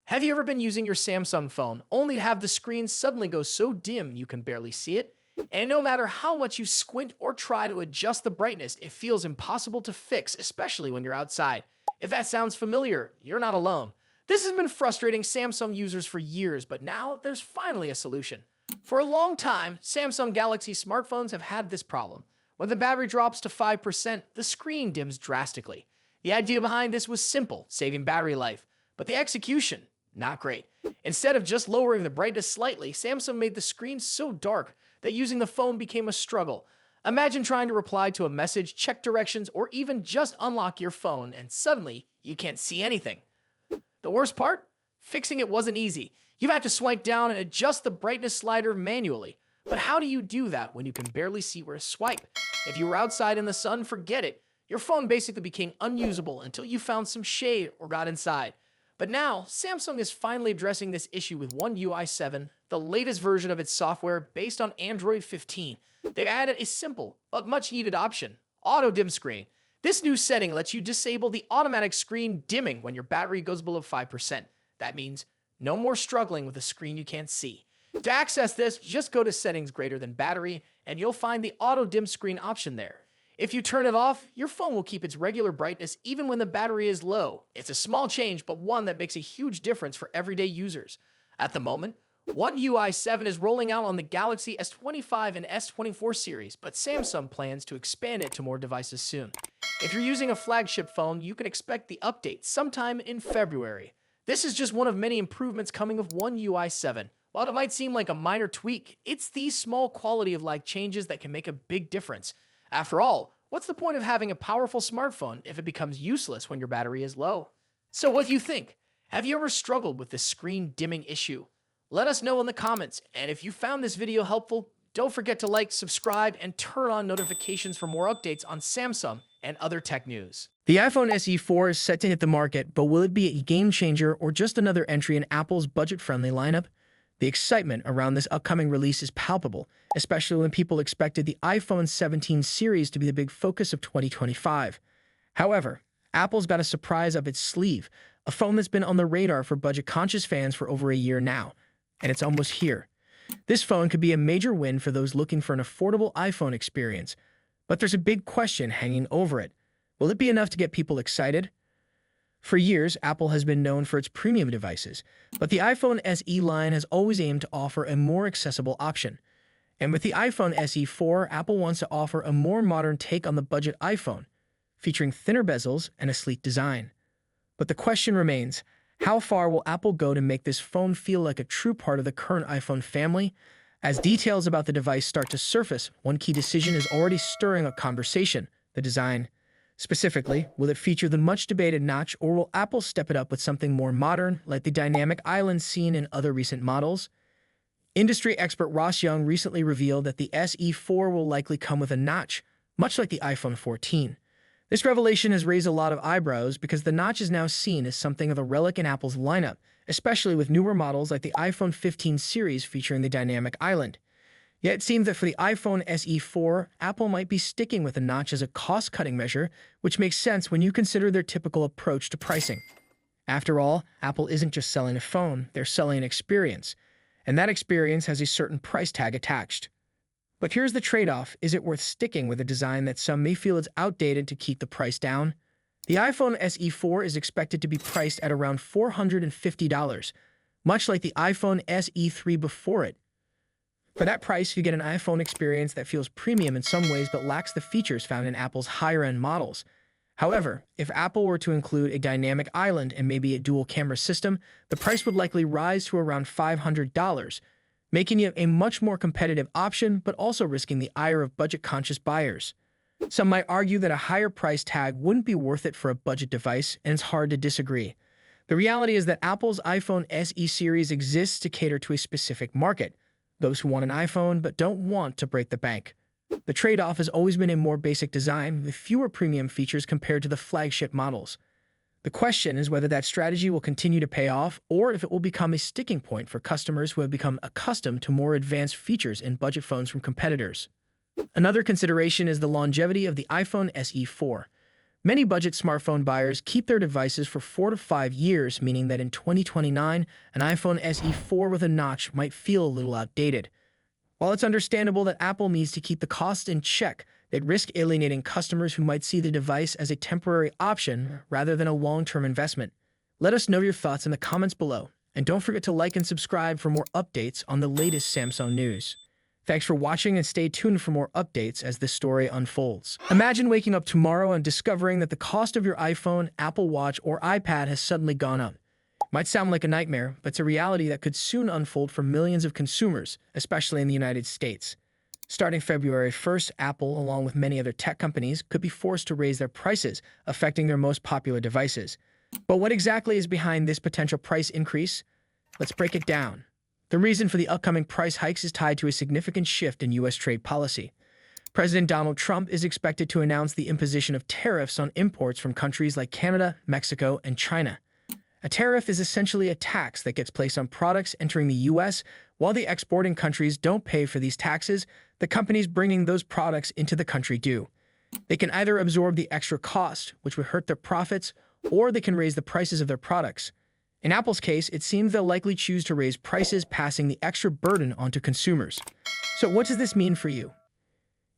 Have you ever been using your Samsung phone only to have the screen suddenly go so dim you can barely see it? And no matter how much you squint or try to adjust the brightness, it feels impossible to fix, especially when you're outside. If that sounds familiar, you're not alone. This has been frustrating Samsung users for years, but now there's finally a solution. For a long time, Samsung Galaxy smartphones have had this problem. When the battery drops to 5%, the screen dims drastically. The idea behind this was simple, saving battery life, but the execution, not great. Instead of just lowering the brightness slightly, Samsung made the screen so dark that using the phone became a struggle. Imagine trying to reply to a message, check directions, or even just unlock your phone, and suddenly you can't see anything. The worst part? Fixing it wasn't easy. You've had to swipe down and adjust the brightness slider manually. But how do you do that when you can barely see where to swipe? If you were outside in the sun, forget it. Your phone basically became unusable until you found some shade or got inside. But now, Samsung is finally addressing this issue with One UI 7, the latest version of its software based on Android 15. They've added a simple but much needed option, Auto Dim Screen. This new setting lets you disable the automatic screen dimming when your battery goes below 5%. That means no more struggling with a screen you can't see. To access this, just go to Settings greater than Battery, and you'll find the Auto Dim Screen option there. If you turn it off, your phone will keep its regular brightness even when the battery is low. It's a small change, but one that makes a huge difference for everyday users. At the moment, One UI 7 is rolling out on the Galaxy S25 and S24 series, but Samsung plans to expand it to more devices soon. If you're using a flagship phone, you can expect the update sometime in February. This is just one of many improvements coming with One UI 7. While it might seem like a minor tweak, it's these small quality of life changes that can make a big difference. After all, what's the point of having a powerful smartphone if it becomes useless when your battery is low? So what do you think? Have you ever struggled with this screen dimming issue? Let us know in the comments, and if you found this video helpful, don't forget to like, subscribe, and turn on notifications for more updates on Samsung and other tech news. The iPhone SE 4 is set to hit the market, but will it be a game changer or just another entry in Apple's budget-friendly lineup? The excitement around this upcoming release is palpable, especially when people expected the iPhone 17 series to be the big focus of 2025. However, Apple's got a surprise up its sleeve, a phone that's been on the radar for budget-conscious fans for over a year now, and it's almost here. This phone could be a major win for those looking for an affordable iPhone experience, but there's a big question hanging over it. Will it be enough to get people excited? For years, Apple has been known for its premium devices, but the iPhone SE line has always aimed to offer a more accessible option. And with the iPhone SE 4, Apple wants to offer a more modern take on the budget iPhone, featuring thinner bezels and a sleek design. But the question remains, how far will Apple go to make this phone feel like a true part of the current iPhone family? As details about the device start to surface, one key decision is already stirring a conversation: the design. Specifically, will it feature the much-debated notch, or will Apple step it up with something more modern, like the dynamic island seen in other recent models? Industry expert Ross Young recently revealed that the SE 4 will likely come with a notch, much like the iPhone 14. This revelation has raised a lot of eyebrows because the notch is now seen as something of a relic in Apple's lineup, especially with newer models like the iPhone 15 series featuring the dynamic island. Yet it seems that for the iPhone SE 4, Apple might be sticking with a notch as a cost-cutting measure, which makes sense when you consider their typical approach to pricing. After all, Apple isn't just selling a phone, they're selling an experience, and that experience has a certain price tag attached. But here's the trade-off: is it worth sticking with a design that some may feel is outdated to keep the price down? The iPhone SE 4 is expected to be priced at around $450, much like the iPhone SE 3 before it. For that price, you get an iPhone experience that feels premium in some ways but lacks the features found in Apple's higher-end models. However, if Apple were to include a dynamic island and maybe a dual-camera system, the price would likely rise to around $500, making it a much more competitive option but also risking the ire of budget-conscious buyers. Some might argue that a higher price tag wouldn't be worth it for a budget device, and it's hard to disagree. The reality is that Apple's iPhone SE series exists to cater to a specific market: those who want an iPhone but don't want to break the bank. The trade-off has always been a more basic design with fewer premium features compared to the flagship models. The question is whether that strategy will continue to pay off, or if it will become a sticking point for customers who have become accustomed to more advanced features in budget phones from competitors. Another consideration is the longevity of the iPhone SE 4. Many budget smartphone buyers keep their devices for 4 to 5 years, meaning that in 2029, an iPhone SE 4 with a notch might feel a little outdated. While it's understandable that Apple needs to keep the cost in check, they'd risk alienating customers who might see the device as a temporary option rather than a long-term investment. Let us know your thoughts in the comments below, and don't forget to like and subscribe for more updates on the latest Samsung news. Thanks for watching and stay tuned for more updates as this story unfolds. Imagine waking up tomorrow and discovering that the cost of your iPhone, Apple Watch, or iPad has suddenly gone up. Might sound like a nightmare, but it's a reality that could soon unfold for millions of consumers, especially in the United States. Starting February 1st, Apple, along with many other tech companies, could be forced to raise their prices, affecting their most popular devices. But what exactly is behind this potential price increase? Let's break it down. The reason for the upcoming price hikes is tied to a significant shift in U.S. trade policy. President Donald Trump is expected to announce the imposition of tariffs on imports from countries like Canada, Mexico, and China. A tariff is essentially a tax that gets placed on products entering the U.S. While the exporting countries don't pay for these taxes, the companies bringing those products into the country do. They can either absorb the extra cost, which would hurt their profits, or they can raise the prices of their products. In Apple's case, it seems they'll likely choose to raise prices, passing the extra burden onto consumers. So what does this mean for you?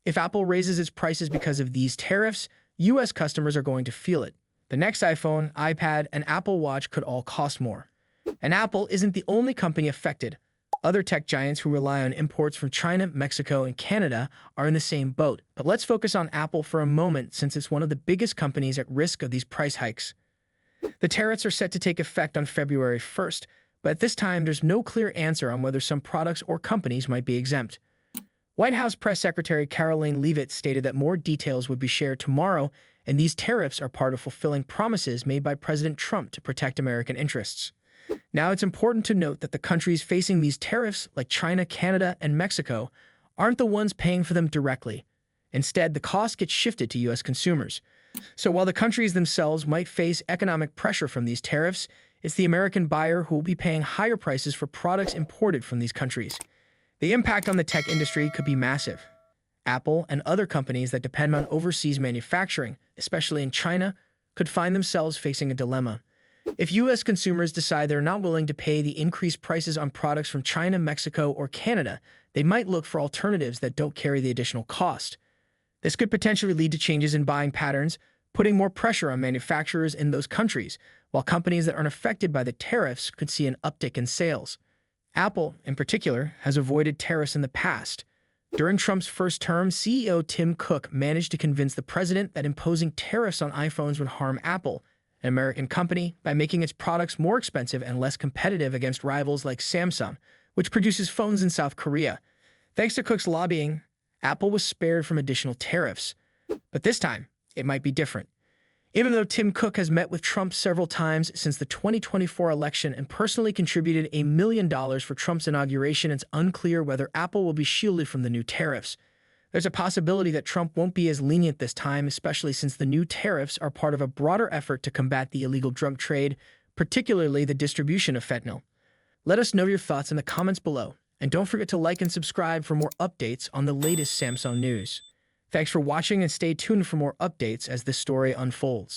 If Apple raises its prices because of these tariffs, U.S. customers are going to feel it. The next iPhone, iPad, and Apple Watch could all cost more. And Apple isn't the only company affected. Other tech giants who rely on imports from China, Mexico, and Canada are in the same boat. But let's focus on Apple for a moment, since it's one of the biggest companies at risk of these price hikes. The tariffs are set to take effect on February 1st, but at this time there's no clear answer on whether some products or companies might be exempt. White House Press Secretary Caroline Leavitt stated that more details would be shared tomorrow, and these tariffs are part of fulfilling promises made by President Trump to protect American interests. Now, it's important to note that the countries facing these tariffs, like China, Canada, and Mexico, aren't the ones paying for them directly. Instead, the cost gets shifted to U.S. consumers. So while the countries themselves might face economic pressure from these tariffs, it's the American buyer who will be paying higher prices for products imported from these countries. The impact on the tech industry could be massive. Apple and other companies that depend on overseas manufacturing, especially in China, could find themselves facing a dilemma. If U.S. consumers decide they're not willing to pay the increased prices on products from China, Mexico, or Canada, they might look for alternatives that don't carry the additional cost. This could potentially lead to changes in buying patterns, putting more pressure on manufacturers in those countries, while companies that aren't affected by the tariffs could see an uptick in sales. Apple, in particular, has avoided tariffs in the past. During Trump's first term, CEO Tim Cook managed to convince the president that imposing tariffs on iPhones would harm Apple, an American company, by making its products more expensive and less competitive against rivals like Samsung, which produces phones in South Korea. Thanks to Cook's lobbying, Apple was spared from additional tariffs. But this time, it might be different. Even though Tim Cook has met with Trump several times since the 2024 election and personally contributed $1 million for Trump's inauguration, it's unclear whether Apple will be shielded from the new tariffs. There's a possibility that Trump won't be as lenient this time, especially since the new tariffs are part of a broader effort to combat the illegal drug trade, particularly the distribution of fentanyl. Let us know your thoughts in the comments below, and don't forget to like and subscribe for more updates on the latest Samsung news. Thanks for watching and stay tuned for more updates as this story unfolds.